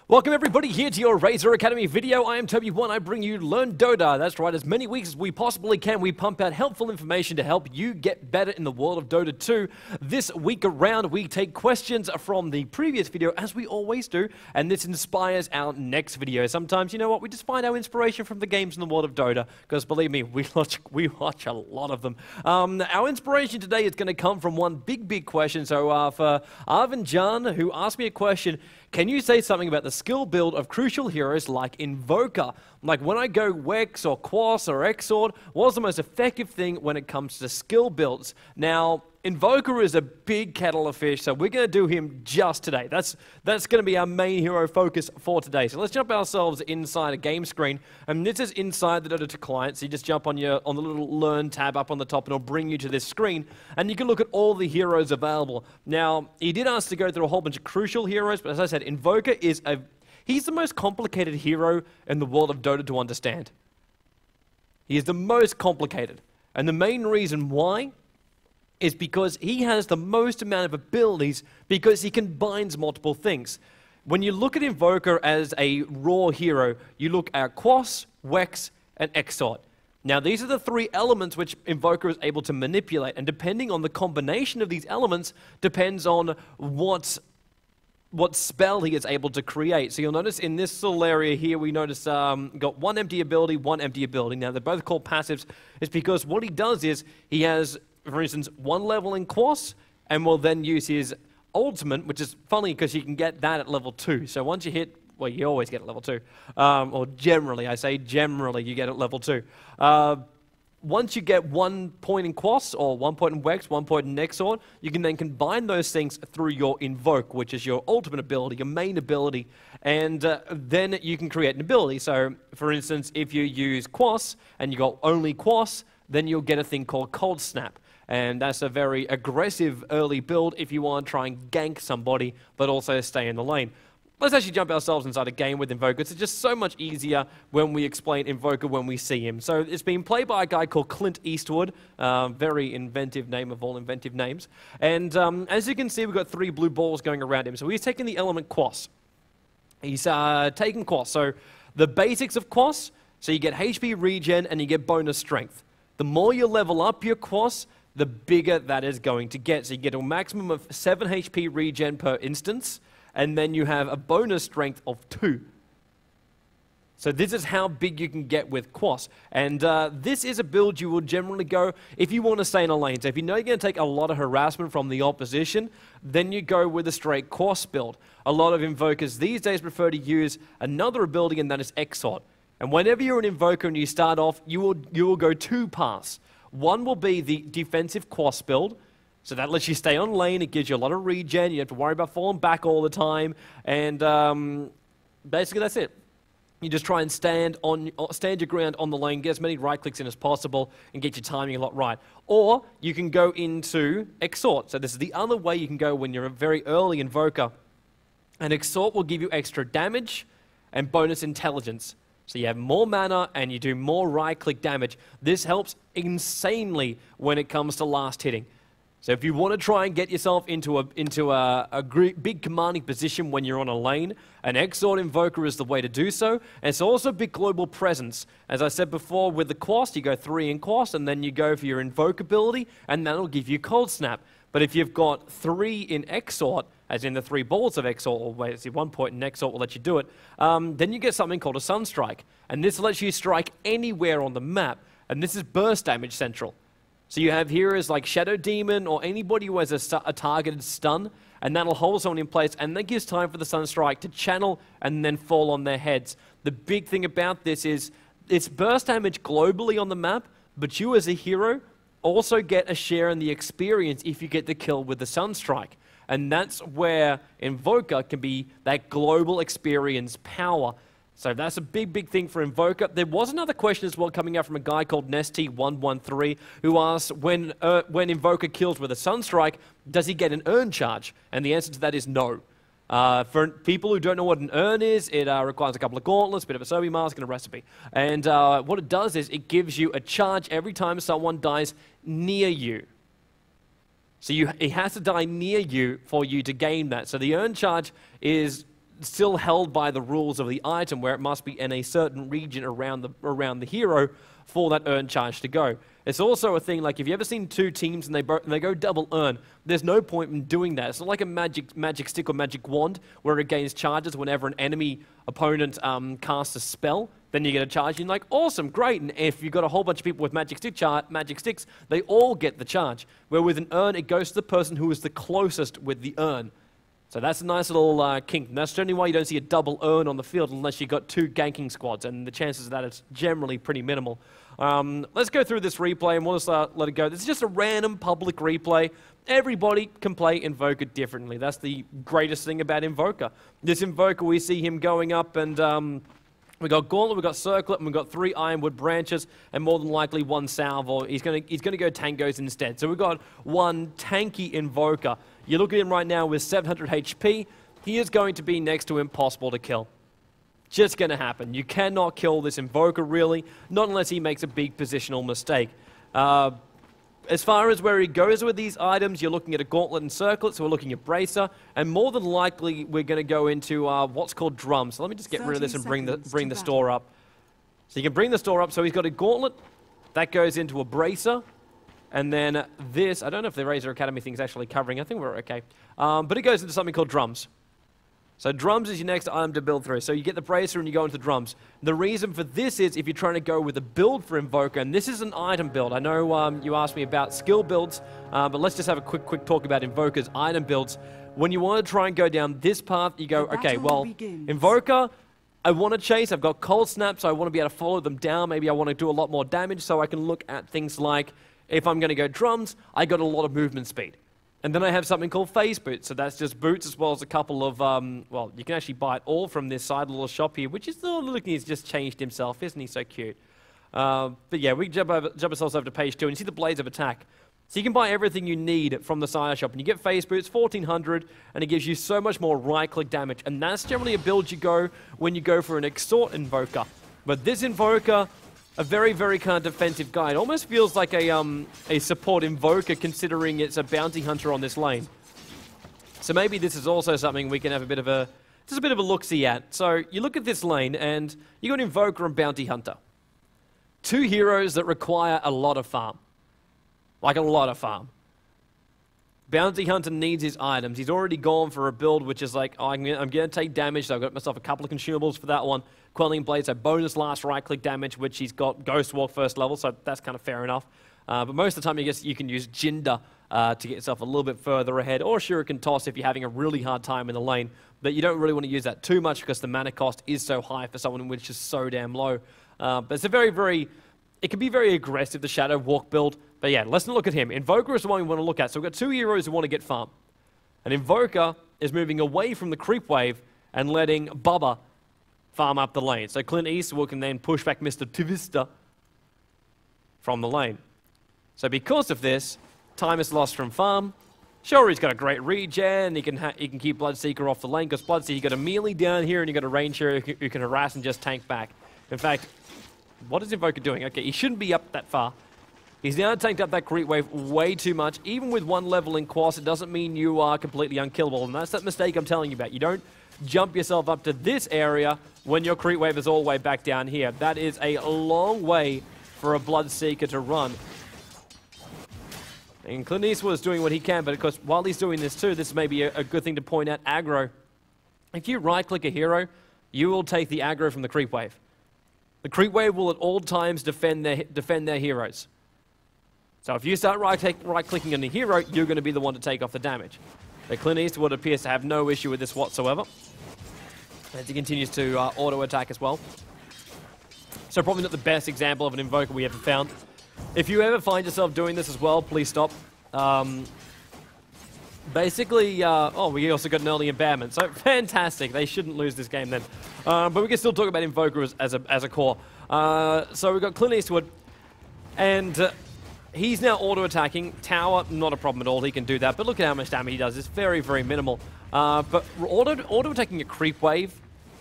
Welcome everybody here to your Razer Academy video. I am Toby1. I bring you LearnDOTA. That's right, as many weeks as we possibly can, we pump out helpful information to help you get better in the world of Dota 2. This week around, we take questions from the previous video, as we always do, and this inspires our next video. Sometimes, you know what, we just find our inspiration from the games in the world of Dota, because believe me, we watch a lot of them. Our inspiration today is going to come from one big question. So for Arvin Jan, who asked me a question, can you say something about the skill build of crucial heroes like Invoker? Like when I go Wex or Quas or Exord, what's the most effective thing when it comes to skill builds? Now, Invoker is a big kettle of fish, so we're going to do him just today. That's going to be our main hero focus for today. So let's jump ourselves inside a game screen, and this is inside the Dota 2 client. So you just jump on the little Learn tab up on the top, and it'll bring you to this screen, and you can look at all the heroes available. Now, he did ask to go through a whole bunch of crucial heroes, but as I said, Invoker is he's the most complicated hero in the world of Dota to understand. He is the most complicated, and the main reason why is because he has the most amount of abilities because he combines multiple things. When you look at Invoker as a raw hero, you look at Quas, Wex, and Exort. Now, these are the three elements which Invoker is able to manipulate, and depending on the combination of these elements, depends on what spell he is able to create. So you'll notice in this little area here, we notice got one empty ability, one empty ability. Now, they're both called passives. It's because what he does is he has, for instance, one level in Quas, and will then use his ultimate, which is funny because you can get that at level 2. So once you hit, well, you always get at level 2. Or generally, I say generally, you get at level 2. Once you get 1 point in Quas, or 1 point in Wex, 1 point in Exord, you can then combine those things through your Invoke, which is your ultimate ability, your main ability, and then you can create an ability. So, for instance, if you use Quas, and you got only Quas, then you'll get a thing called Cold Snap. And that's a very aggressive early build if you want to try and gank somebody, but also stay in the lane. Let's actually jump ourselves inside a game with Invoker. It's just so much easier when we explain Invoker when we see him. So it's been played by a guy called Clint Eastwood. Very inventive name of all inventive names. And as you can see, we've got 3 blue balls going around him. So he's taking the element Quas. He's taking Quas. So the basics of Quas, so you get HP regen and you get bonus strength. The more you level up your Quas, the bigger that is going to get. So you get a maximum of 7 HP regen per instance, and then you have a bonus strength of 2. So this is how big you can get with Quas. And this is a build you will generally go if you want to stay in a lane. So if you know you're going to take a lot of harassment from the opposition, then you go with a straight Quas build. A lot of Invokers these days prefer to use another ability, and that is Exort. And whenever you're an Invoker and you start off, you will go 2 paths. One will be the defensive Quas build, so that lets you stay on lane. It gives you a lot of regen. You don't have to worry about falling back all the time, and basically that's it. You just try and stand your ground on the lane, get as many right clicks in as possible, and get your timing a lot right. Or you can go into Exort. So this is the other way you can go when you're a very early Invoker, and Exort will give you extra damage and bonus intelligence. So you have more mana and you do more right-click damage. This helps insanely when it comes to last hitting. So if you want to try and get yourself into a big commanding position when you're on a lane, an Exort Invoker is the way to do so. And it's also a big global presence. As I said before, with the Quas, you go 3 in Quas, and then you go for your Invoke ability, and that'll give you Cold Snap. But if you've got 3 in Exort, as in the 3 balls of Exort, or wait, see, 1 point in Exort will let you do it, then you get something called a Sunstrike. And this lets you strike anywhere on the map. And this is burst damage central. So you have heroes like Shadow Demon or anybody who has a targeted stun, and that'll hold someone in place, and that gives time for the Sunstrike to channel and then fall on their heads. The big thing about this is it's burst damage globally on the map, but you as a hero also get a share in the experience if you get the kill with the Sunstrike. And that's where Invoker can be that global experience power. So that's a big thing for Invoker. There was another question as well coming out from a guy called Nesty113 who asked, when Invoker kills with a Sunstrike, does he get an earn charge? And the answer to that is no. For people who don't know what an earn is, it requires a couple of gauntlets, a bit of a Sobi mask, and a recipe. And what it does is it gives you a charge every time someone dies near you. So he has to die near you for you to gain that. So the earn charge is still held by the rules of the item, where it must be in a certain region around the hero for that earn charge to go. It's also a thing, like, if you ever seen two teams and they go double earn, there's no point in doing that. It's not like a magic stick or magic wand where it gains charges whenever an enemy opponent casts a spell. Then you get a charge, and you're like, awesome, great. And if you've got a whole bunch of people with magic sticks, they all get the charge. Where with an earn, it goes to the person who is the closest with the earn. So that's a nice little kink. And that's generally why you don't see a double earn on the field unless you've got two ganking squads, and the chances of that is generally pretty minimal. Let's go through this replay, and we'll just let it go. This is just a random public replay. Everybody can play Invoker differently. That's the greatest thing about Invoker. This Invoker, we see him going up, and we got Gauntlet, we got Circlet, and we got 3 Ironwood branches, and more than likely 1 Salve, or he's gonna go Tangos instead. So we've got one tanky Invoker. You look at him right now with 700 HP. He is going to be next to impossible to kill. Just going to happen. You cannot kill this Invoker, really, not unless he makes a big positional mistake. As far as where he goes with these items, you're looking at a Gauntlet and Circlet, so we're looking at Bracer, and more than likely we're going to go into what's called Drums. So let me just get rid of this and bring the store up. So you can bring the store up. So he's got a Gauntlet, that goes into a Bracer, and then this, I don't know if the Razer Academy thing's actually covering, I think we're okay. But it goes into something called Drums. So Drums is your next item to build through. So you get the Bracer and you go into Drums. The reason for this is if you're trying to go with a build for Invoker, and this is an item build. I know you asked me about skill builds, but let's just have a quick talk about Invoker's item builds. When you want to try and go down this path, you go, okay, well, Invoker, I want to chase. I've got Cold Snap, so I want to be able to follow them down. Maybe I want to do a lot more damage, so I can look at things like, if I'm going to go Drums, I got a lot of movement speed. And then I have something called Phase Boots, so that's just boots as well as a couple of, well, you can actually buy it all from this side little shop here, which is the little looking, he's just changed himself, isn't he so cute? But yeah, we jump ourselves over to page 2, and you see the Blades of Attack. So you can buy everything you need from the side shop, and you get Phase Boots, 1400, and it gives you so much more right-click damage, and that's generally a build you go when you go for an Exhort Invoker. But this Invoker, a very, very kind of defensive guy. It almost feels like a support Invoker, considering it's a bounty hunter on this lane. So maybe this is also something we can have a bit of a look-see at. So you look at this lane, and you got Invoker and Bounty Hunter. 2 heroes that require a lot of farm. Like a lot of farm. Bounty Hunter needs his items. He's already gone for a build which is like, oh, I'm going to take damage, so I've got myself a couple of consumables for that one. Quelling Blade, so bonus last right-click damage, which he's got Ghost Walk first level, so that's kind of fair enough. But most of the time, I guess you can use Jinder to get yourself a little bit further ahead, or Shuriken Toss if you're having a really hard time in the lane. But you don't really want to use that too much because the mana cost is so high for someone which is so damn low. But it's a it can be very aggressive, the Shadow Walk build. But yeah, let's not look at him. Invoker is the one we want to look at. So we've got 2 heroes who want to get farm. And Invoker is moving away from the creep wave and letting Bubba farm up the lane. So Clint Eastwood can then push back Mr. Tvista from the lane. So because of this, time is lost from farm. Sure, he's got a great regen. He can keep Bloodseeker off the lane because Bloodseeker, you got a melee down here and you got a range hero who can harass and just tank back. In fact, what is Invoker doing? Okay, he shouldn't be up that far. He's now tanked up that creep wave way too much. Even with 1 level in Quas, it doesn't mean you are completely unkillable. And that's that mistake I'm telling you about. You don't jump yourself up to this area when your creep wave is all the way back down here. That is a long way for a Bloodseeker to run. And Clint Eastwood is doing what he can, but of course, while he's doing this too, this may be a good thing to point out aggro. If you right-click a hero, you will take the aggro from the creep wave. The creep wave will at all times defend their heroes. So if you start right-clicking on the hero, you're going to be the one to take off the damage. But Clint Eastwood appears to have no issue with this whatsoever, as he continues to auto-attack as well. So probably not the best example of an Invoker we ever found. If you ever find yourself doing this as well, please stop. Basically, oh, we also got an early embarment, so fantastic. They shouldn't lose this game then. But we can still talk about Invoker as a core. So we've got Clint Eastwood, and he's now auto-attacking. Tower, not a problem at all. He can do that, but look at how much damage he does. It's very, very minimal. But auto-attacking a creep wave,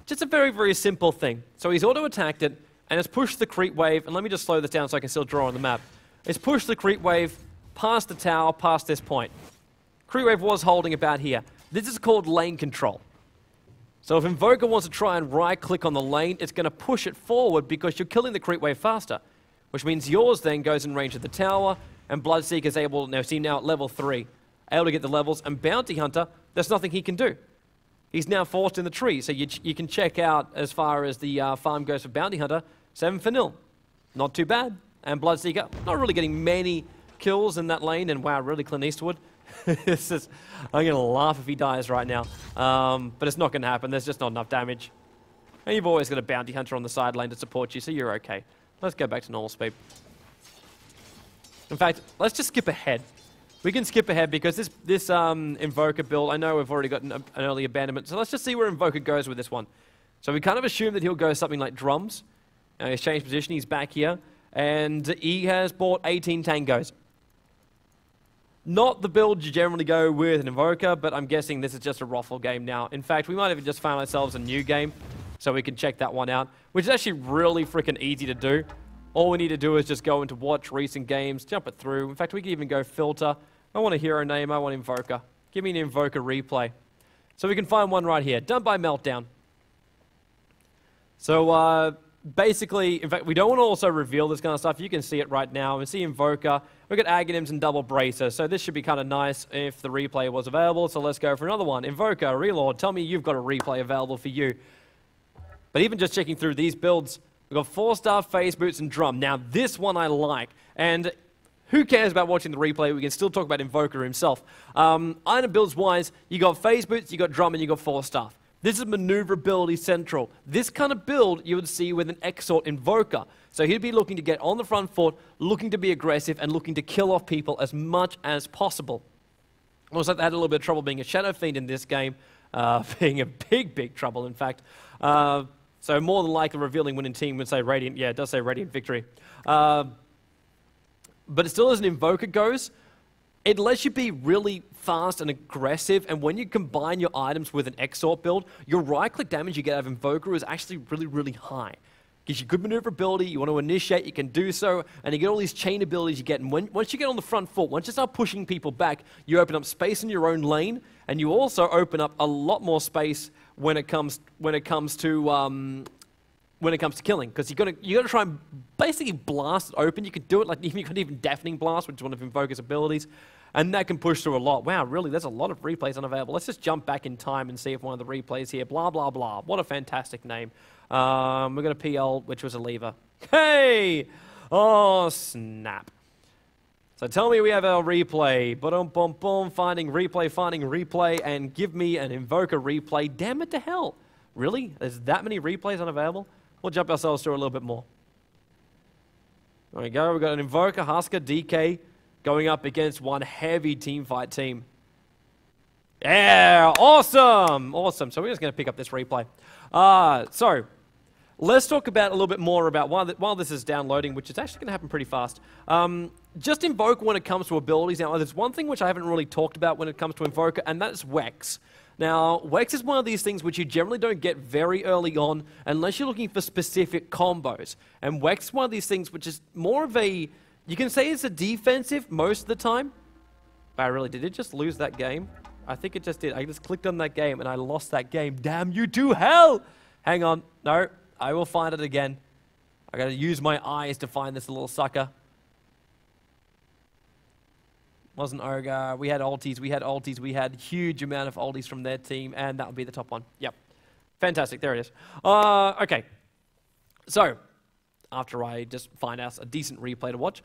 just a very, very simple thing. So he's auto-attacked it, and it's pushed the creep wave, and let me just slow this down so I can still draw on the map. It's pushed the creep wave past the tower, past this point. Creep wave was holding about here. This is called lane control. So if Invoker wants to try and right-click on the lane, it's going to push it forward because you're killing the creep wave faster, which means yours then goes in range of the tower, and Bloodseeker is able, now see now at level 3, able to get the levels, and Bounty Hunter, there's nothing he can do. He's now forced in the tree, so you can check out as far as the farm goes for Bounty Hunter, 7-0. Not too bad. And Bloodseeker, not really getting many kills in that lane, and wow, really Clint Eastwood. I'm going to laugh if he dies right now. But it's not going to happen. There's just not enough damage. And you've always got a Bounty Hunter on the side lane to support you, so you're okay. Let's go back to normal speed. In fact, let's just skip ahead. We can skip ahead because this Invoker build, I know we've already got an early abandonment, so let's just see where Invoker goes with this one. So we kind of assume that he'll go something like drums. He's changed position, he's back here, and he has bought 18 tangos. Not the build you generally go with an Invoker, but I'm guessing this is just a raffle game now. In fact, we might have just found ourselves a new game, so we can check that one out, which is actually really freaking easy to do. All we need to do is just go into watch recent games, jump it through. In fact, we can even go filter. I want a hero name, I want Invoker. Give me an Invoker Replay. So we can find one right here, done by Meltdown. So basically, in fact, we don't want to also reveal this kind of stuff. You can see it right now. We see Invoker. We've got Aghanims and Double Bracer. So this should be kind of nice if the replay was available. So let's go for another one. Invoker, Reload, tell me you've got a replay available for you. But even just checking through these builds, we've got 4-star Phase Boots and Drum. Now this one I like. And who cares about watching the replay? We can still talk about Invoker himself. Item builds wise, you got Phase Boots, you got Drum, and you got 4-star. This is maneuverability central. This kind of build you would see with an Exort Invoker. So he'd be looking to get on the front foot, looking to be aggressive, and looking to kill off people as much as possible. Also, they had a little bit of trouble being a Shadow Fiend in this game, being a big trouble, in fact. So more than likely revealing winning team would say Radiant. Yeah, it does say Radiant Victory. But it still as an Invoker goes, it lets you be really fast and aggressive, and when you combine your items with an Exort build, your right-click damage you get out of Invoker is actually really high. Gives you good maneuverability, you want to initiate, you can do so, and you get all these chain abilities you get, and once you get on the front foot, once you start pushing people back, you open up space in your own lane, and you also open up a lot more space when it comes to killing, because you got to try and basically blast it open. You could do it like you could even Deafening Blast, which is one of Invoker's abilities, and that can push through a lot. Wow, really, there's a lot of replays unavailable. Let's just jump back in time and see if one of the replays here, blah, blah, blah. What a fantastic name. We're going to PL, which was a lever. Hey! Oh, snap. So tell me we have our replay. Boom, finding replay, and give me an Invoker replay. Damn it to hell. Really? There's that many replays unavailable? We'll jump ourselves through a little bit more. There we go. We've got an Invoker, Husker, DK going up against one heavy teamfight team. Yeah, awesome. Awesome. So we're just going to pick up this replay. So let's talk about a little bit more about while this is downloading, which is actually going to happen pretty fast. Just Invoker when it comes to abilities. Now, there's one thing which I haven't really talked about when it comes to Invoker, and that's Wex. Now, Wex is one of these things which you generally don't get very early on unless you're looking for specific combos. And Wex is one of these things which is more of a, you can say it's a defensive most of the time. But I really did it just lose that game? I think it just did. I just clicked on that game and I lost that game. Damn you to hell! Hang on. No, I will find it again. I gotta use my eyes to find this little sucker. Wasn't Ogre. We had ulties, we had huge amount of ulties from their team, and that would be the top one. Yep. Fantastic, there it is. Okay. So, after I just find us a decent replay to watch,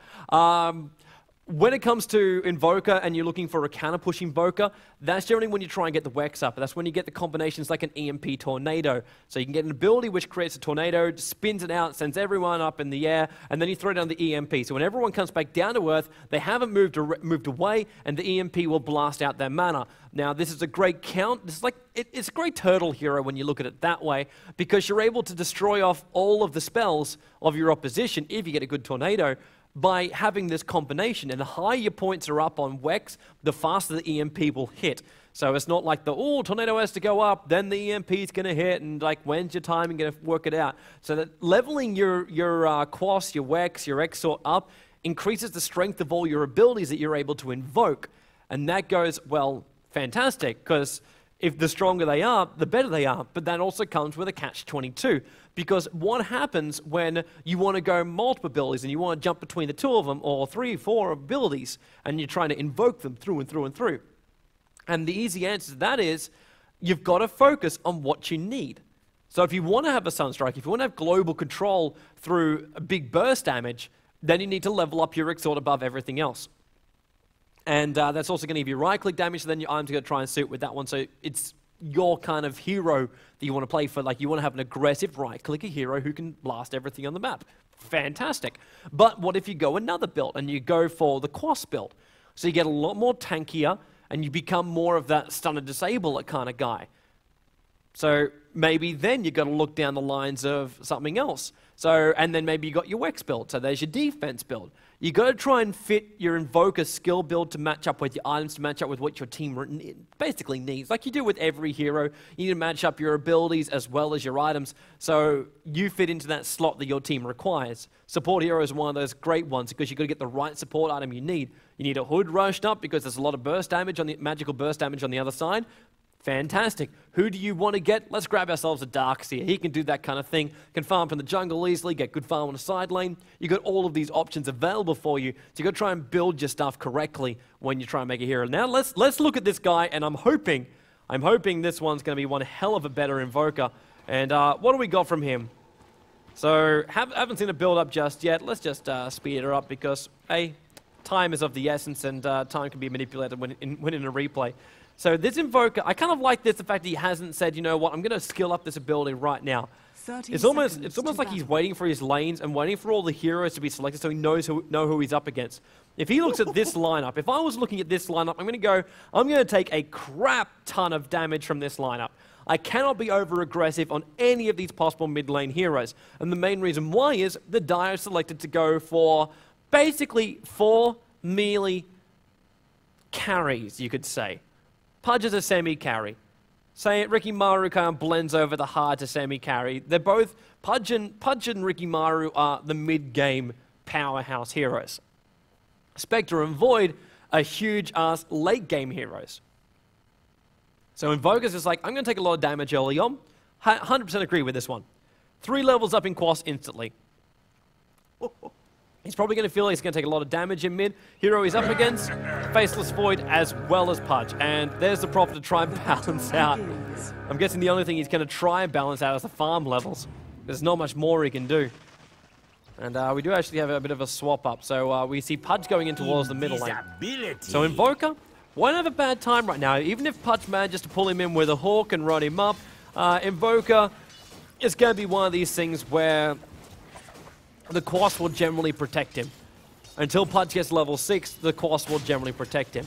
when it comes to Invoker and you're looking for a counter-push Invoker, that's generally when you try and get the Wex up. That's when you get the combinations like an EMP Tornado. So you can get an ability which creates a tornado, spins it out, sends everyone up in the air, and then you throw down the EMP. So when everyone comes back down to Earth, they haven't moved away, and the EMP will blast out their mana. Now, this is a great count. This is like, it's a great turtle hero when you look at it that way, because you're able to destroy off all of the spells of your opposition if you get a good tornado, by having this combination. And the higher your points are up on Wex, the faster the EMP will hit. So it's not like tornado has to go up, then the EMP is going to hit, and like, when's your timing going to work it out? So that leveling your Quas, your Wex, your Exort up increases the strength of all your abilities that you're able to invoke. And that goes, well, fantastic, because If the stronger they are, the better they are. But that also comes with a catch-22. Because what happens when you want to go multiple abilities and you want to jump between the two of them, or 3 or 4 abilities, and you're trying to invoke them through and through and through? And the easy answer to that is, you've got to focus on what you need. So if you want to have a Sunstrike, if you want to have global control through a big burst damage, then you need to level up your Exhort above everything else. And that's also going to give you right-click damage, so then your arm's going to try and suit with that one. So it's your kind of hero that you want to play for. Like, you want to have an aggressive right-clicker hero who can blast everything on the map. Fantastic. But what if you go another build, and you go for the Quas build? So you get a lot more tankier, and you become more of that stunner disabler kind of guy. So maybe then you've got to look down the lines of something else. So, and then maybe you got your Wex build. So there's your defense build. You got to try and fit your Invoker skill build to match up with your items, to match up with what your team basically needs. Like you do with every hero, you need to match up your abilities as well as your items, so you fit into that slot that your team requires. Support hero is one of those great ones because you've got to get the right support item you need. You need a hood rushed up because there's a lot of burst damage on the magical burst damage on the other side. Fantastic. Who do you want to get? Let's grab ourselves a Darkseer. He can do that kind of thing. Can farm from the jungle easily, get good farm on the side lane. You've got all of these options available for you, so you've got to try and build your stuff correctly when you try and make a hero. Now let's look at this guy, and I'm hoping this one's going to be one hell of a better Invoker. And what do we got from him? So, haven't seen a build up just yet. Let's just speed her up because, hey, time is of the essence, and time can be manipulated when in a replay. So this Invoker, I kind of like this, the fact that he hasn't said, you know what, I'm going to skill up this ability right now. It's almost like he's waiting for his lanes and waiting for all the heroes to be selected so he knows who he's up against. If he looks at this lineup, if I was looking at this lineup, I'm going to take a crap ton of damage from this lineup. I cannot be over-aggressive on any of these possible mid-lane heroes. And the main reason why is the Dire selected to go for basically 4 melee carries, you could say. Pudge is a semi-carry. Say it, Ricky Maru kind of blends over the hard to semi-carry. They're both, Pudge and Ricky Maru are the mid-game powerhouse heroes. Spectre and Void are huge-ass late-game heroes. So Invoker's just like, I'm going to take a lot of damage early on. 100% agree with this one. 3 levels up in Quas instantly. He's probably going to feel like he's going to take a lot of damage in mid. Hero he's up against, Faceless Void as well as Pudge. And there's the Prophet to try and balance out. I'm guessing the only thing he's going to try and balance out is the farm levels. There's not much more he can do. And we do actually have a bit of a swap up. So we see Pudge going in towards the middle lane. So Invoker won't have a bad time right now. Even if Pudge manages to pull him in with a Hawk and run him up, Invoker is going to be one of these things where the Quas will generally protect him. Until Pudge gets level 6, the Quas will generally protect him.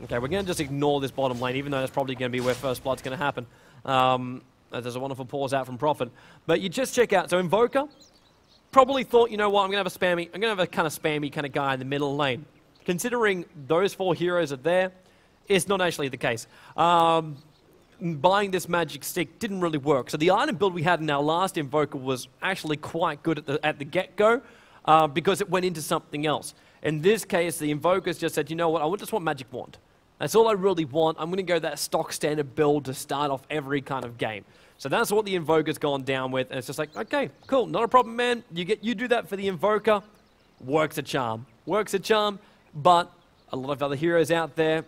Okay, we're going to just ignore this bottom lane, even though that's probably going to be where First Blood's going to happen. There's a wonderful pause out from Prophet. But you just check out, so Invoker probably thought, you know what, I'm going to have a kind of spammy kind of guy in the middle lane. Considering those 4 heroes are there, it's not actually the case. Buying this magic stick didn't really work. So the item build we had in our last Invoker was actually quite good at the get-go because it went into something else. In this case, the Invokers just said, you know what, I just want Magic Wand. That's all I really want. I'm going to go that stock standard build to start off every kind of game. So that's what the Invoker's gone down with, and it's just like, okay, cool, not a problem, man. You do that for the Invoker, works a charm. Works a charm, but a lot of other heroes out there,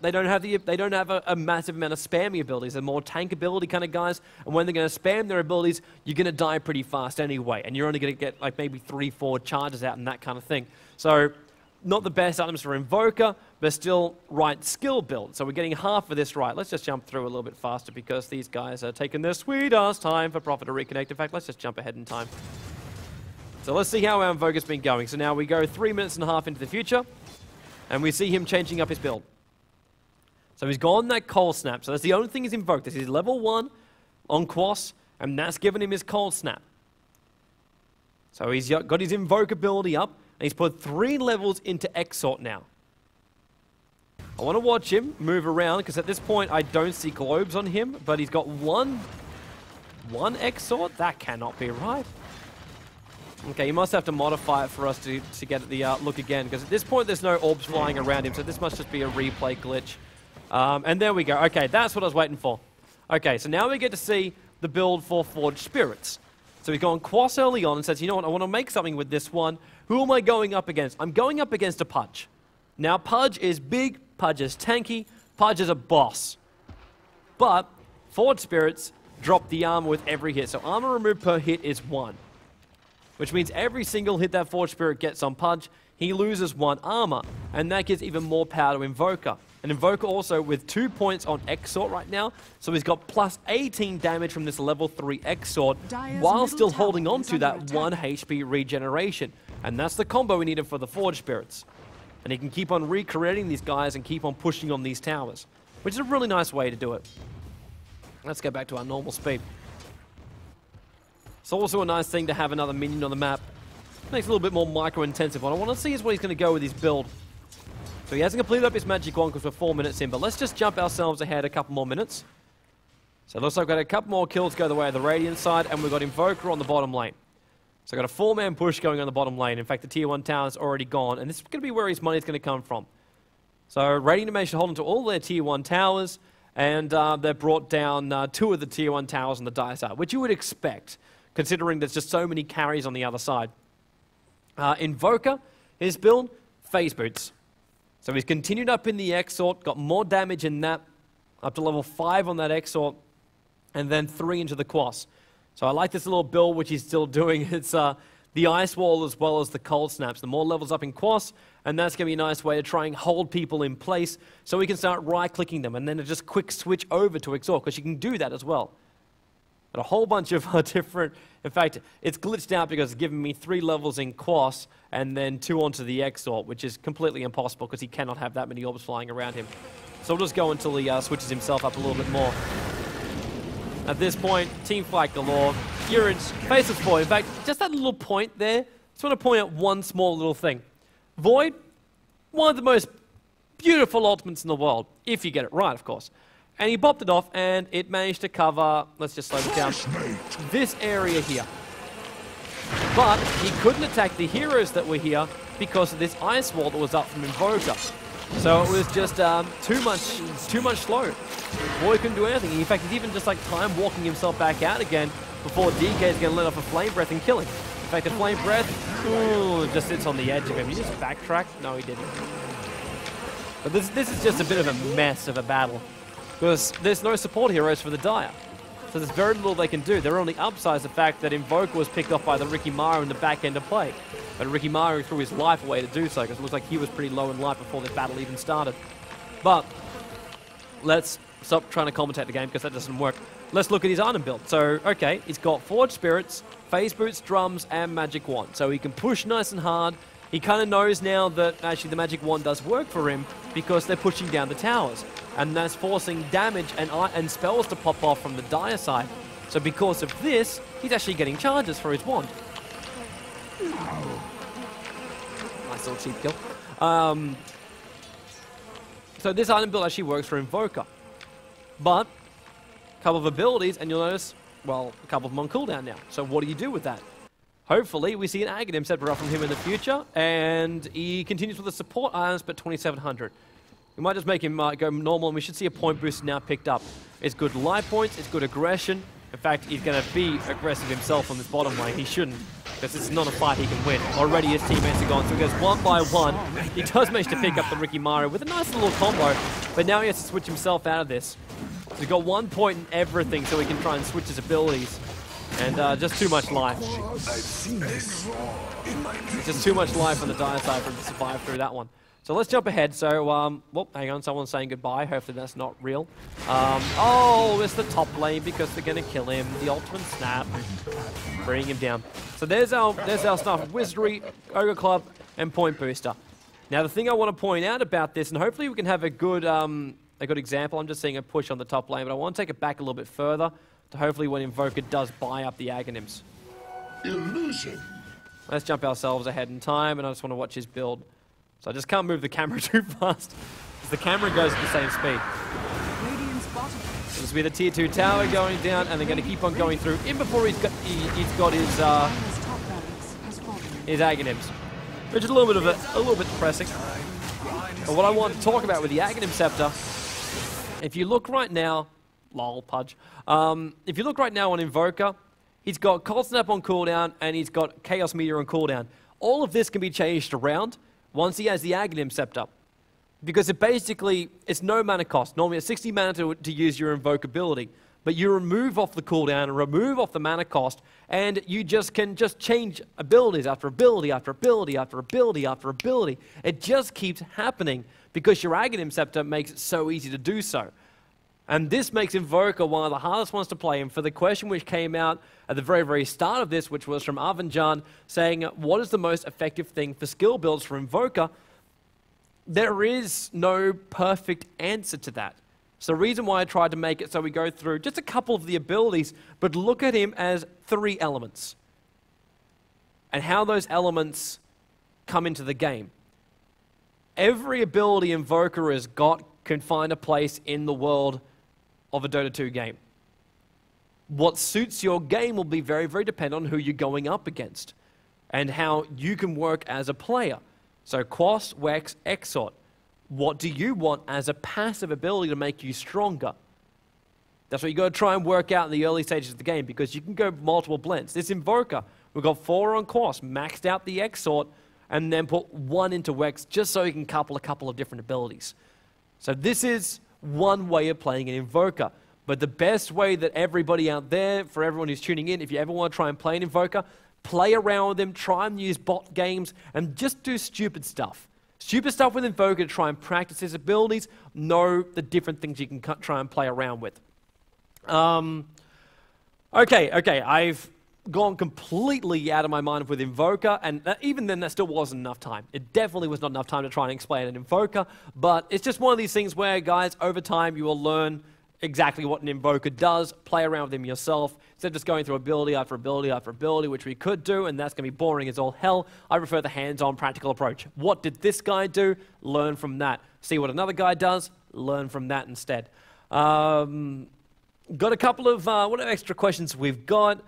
they don't have a massive amount of spammy abilities. They're more tank ability kind of guys, and when they're going to spam their abilities, you're going to die pretty fast anyway, and you're only going to get like maybe 3-4 charges out and that kind of thing. So not the best items for Invoker, but still right skill build. So we're getting half of this right. Let's just jump through a little bit faster because these guys are taking their sweet-ass time for Prophet to reconnect. In fact, let's just jump ahead in time. So let's see how our Invoker's been going. So now we go 3 minutes and a half into the future, and we see him changing up his build. So he's gone that Cold Snap. So that's the only thing he's invoked. This is level 1 on Quas, and that's given him his Cold Snap. So he's got his Invoke ability up, and he's put 3 levels into Exhort now. I want to watch him move around, because at this point I don't see globes on him, but he's got one Exhort? That cannot be right. Okay, you must have to modify it for us to get the look again, because at this point there's no orbs flying around him, so this must just be a replay glitch. And there we go. Okay, that's what I was waiting for. Okay, so now we get to see the build for Forged Spirits. So he's gone Quas early on and says, you know what, I want to make something with this one. Who am I going up against? I'm going up against a Pudge. Now, Pudge is big, Pudge is tanky, Pudge is a boss. But Forged Spirits drop the armor with every hit. So armor removed per hit is 1. Which means every single hit that Forged Spirit gets on Pudge, he loses 1 armor. And that gives even more power to Invoker. And Invoker also with 2 points on Exort right now. So he's got plus 18 damage from this level 3 Exort while still holding on to that 1 HP regeneration. And that's the combo we needed for the Forged Spirits. And he can keep on recreating these guys and keep on pushing on these towers. Which is a really nice way to do it. Let's go back to our normal speed. It's also a nice thing to have another minion on the map. Makes it a little bit more micro-intensive. What I want to see is what he's going to go with his build. So he hasn't completed up his magic wand because we're 4 minutes in, but let's just jump ourselves ahead a couple more minutes. So it looks like we've got a couple more kills go the way of the Radiant side, and we've got Invoker on the bottom lane. So I've got a 4-man push going on the bottom lane. In fact, the tier 1 tower is already gone, and this is going to be where his money is going to come from. So Radiant managed to hold onto all their tier 1 towers, and they've brought down 2 of the tier 1 towers on the Dire side, which you would expect, considering there's just so many carries on the other side. Invoker, his build, Phase Boots. So he's continued up in the Exort, got more damage in that, up to level 5 on that Exort, and then 3 into the Quas. So I like this little build which he's still doing. It's the Ice Wall as well as the Cold Snaps. The more levels up in Quas, and that's going to be a nice way to try and hold people in place so we can start right-clicking them, and then just quick switch over to Exort, because you can do that as well. Got a whole bunch of different... In fact, it's glitched out because it's given me 3 levels in Quas and then 2 onto the Exort, which is completely impossible because he cannot have that many orbs flying around him. So we'll just go until he switches himself up a little bit more. At this point, team fight galore. You're in face of Void. In fact, just that little point there, I just want to point out one small little thing. Void, one of the most beautiful ultimates in the world, if you get it right, of course. And he popped it off, and it managed to cover, let's just slow it down, this area here. But he couldn't attack the heroes that were here because of this ice wall that was up from Invoker. So it was just too much slow. Boy couldn't do anything. In fact, he's even just like time walking himself back out again before DK is going to let off a Flame Breath and kill him. In fact, the Flame Breath, ooh, just sits on the edge of him. He just backtracked? No, he didn't. But this is just a bit of a mess of a battle, because there's no support heroes for the Dire. So there's very little they can do. They're only upsides the fact that Invoker was picked off by the Rikimaru in the back end of play. But Rikimaru threw his life away to do so, because it looks like he was pretty low in life before this battle even started. But let's stop trying to commentate the game, because that doesn't work. Let's look at his item build. So, okay, he's got Forged Spirits, Phase Boots, Drums, and Magic Wand. So he can push nice and hard. He kind of knows now that actually the Magic Wand does work for him because they're pushing down the towers. And that's forcing damage and spells to pop off from the Dire side. So because of this, he's actually getting charges for his wand. Nice little cheap kill. So this item build actually works for Invoker. But a couple of abilities, and you'll notice, well, a couple of them on cooldown now. So what do you do with that? Hopefully, we see an Aghanim separate from him in the future, and he continues with the support items, but 2700. We might just make him go normal, and we should see a point boost now picked up. It's good life points, it's good aggression. In fact, he's going to be aggressive himself on this bottom lane. He shouldn't, because this is not a fight he can win. Already his teammates are gone, so he goes 1 by 1. He does manage to pick up the Rikimaru with a nice little combo, but now he has to switch himself out of this. So he's got 1 point in everything, so he can try and switch his abilities. And just too much life. Just too much life on the Dire side for him to survive through that one. So let's jump ahead. So, well, hang on, someone's saying goodbye. Hopefully that's not real. Oh, it's the top lane because they're going to kill him. The ultimate snap. Bring him down. So there's our stuff. Wizardry, Ogre Club, and Point Booster. Now, the thing I want to point out about this, and hopefully we can have a good example. I'm just seeing a push on the top lane, but I want to take it back a little bit further to hopefully when Invoker does buy up the Aghanims. Illusion. Let's jump ourselves ahead in time, and I just want to watch his build. So I just can't move the camera too fast, because the camera goes at the same speed. So this will be the tier 2 tower going down, and they're going to keep on going through in before he's got his Aghanims, which is a little bit depressing. But what I want to talk about with the Aghanim Scepter if you look right now, lol, Pudge. If you look right now on Invoker, he's got Cold Snap on cooldown, and he's got Chaos Meteor on cooldown. All of this can be changed around once he has the Aghanim Scepter. Because it's no mana cost. Normally it's 60 mana to use your Invoke ability. But you remove off the cooldown and remove off the mana cost, and you can change abilities after ability after ability after ability after ability. It just keeps happening because your Aghanim Scepter makes it so easy to do so. And this makes Invoker one of the hardest ones to play. And for the question which came out at the very, very start of this, which was from Avanjan, saying, what is the most effective thing for skill builds for Invoker? There is no perfect answer to that. So the reason why I tried to make it so we go through just a couple of the abilities, but look at him as 3 elements. And how those elements come into the game. Every ability Invoker has got can find a place in the world of a Dota 2 game. What suits your game will be very, very dependent on who you're going up against and how you can work as a player. So Quas, Wex, Exort. What do you want as a passive ability to make you stronger? That's what you got to try and work out in the early stages of the game, because you can go multiple blends. This Invoker, we've got 4 on Quas, maxed out the Exort, and then put 1 into Wex just so you can couple a couple of different abilities. So this is one way of playing an Invoker. But the best way that everybody out there, for everyone who's tuning in, if you ever want to try and play an Invoker, play around with them, try and use bot games, and just do stupid stuff. Stupid stuff with Invoker to try and practice his abilities, know the different things you can try and play around with. Okay, I've gone completely out of my mind with Invoker, and even then, that still wasn't enough time. It definitely was not enough time to try and explain an Invoker, but it's just one of these things where, guys, over time, you will learn exactly what an Invoker does, play around with him yourself, instead of just going through ability after ability after ability, which we could do, and that's going to be boring as all hell. I prefer the hands-on practical approach. What did this guy do? Learn from that. See what another guy does? Learn from that instead. Got a couple of what extra questions we've got.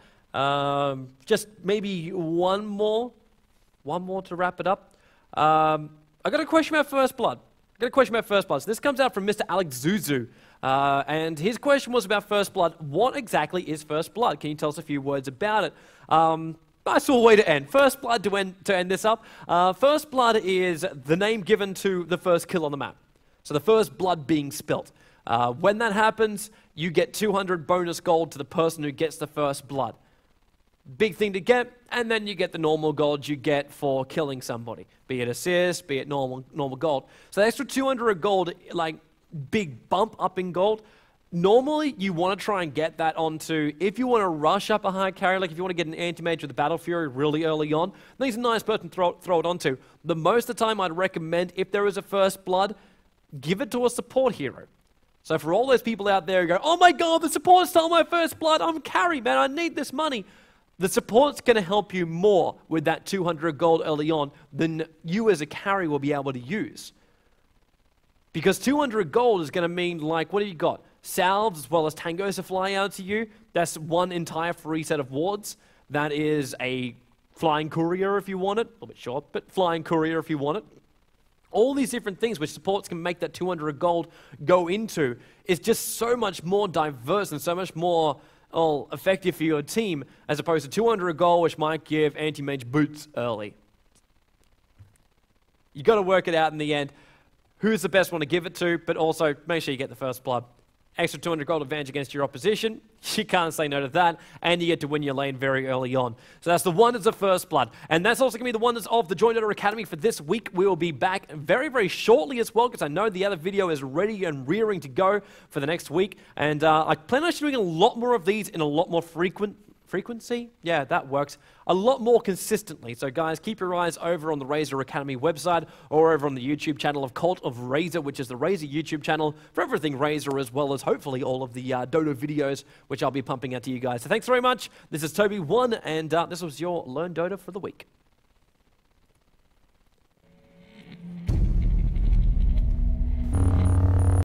Just maybe one more to wrap it up. I got a question about First Blood. So this comes out from Mr. Alex Zuzu. And his question was about First Blood. What exactly is First Blood? Can you tell us a few words about it? Nice little way to end. First Blood to end this up. First Blood is the name given to the first kill on the map. So the first blood being spilt. When that happens, you get 200 bonus gold to the person who gets the first blood. Big thing to get, and then you get the normal gold you get for killing somebody. Be it assist, be it normal gold. So the extra 200 gold, like, big bump up in gold. Normally, you want to try and get that onto, if you want to rush up a high carry, like if you want to get an anti-mage with the Battle Fury really early on, then he's a nice person to throw it onto. But most of the time, I'd recommend, if there is a First Blood, give it to a support hero. So for all those people out there who go, oh my god, the support stole my First Blood, I'm carry, man, I need this money. The support's going to help you more with that 200 gold early on than you as a carry will be able to use. Because 200 gold is going to mean, like, what do you got? Salves as well as tangos to fly out to you. That's one entire free set of wards. That is a flying courier if you want it. A little bit short, but flying courier if you want it. All these different things which supports can make that 200 gold go into is just so much more diverse and so much more effective for your team as opposed to 200 gold, which might give anti-mage boots early. You got to work it out in the end. Who's the best one to give it to, but also make sure you get the First Blood. Extra 200 gold advantage against your opposition. You can't say no to that. And you get to win your lane very early on. So that's the wonders of First Blood. And that's also going to be the wonders of the Join DOTA Academy for this week. We will be back very, very shortly as well, because I know the other video is ready and rearing to go for the next week. And I plan on doing a lot more of these in a lot more frequency? Yeah, that works. A lot more consistently. So guys, keep your eyes over on the Razer Academy website or over on the YouTube channel of Cult of Razer, which is the Razer YouTube channel for everything Razer, as well as hopefully all of the Dota videos, which I'll be pumping out to you guys. So thanks very much. This is Toby1, and this was your Learn Dota for the week.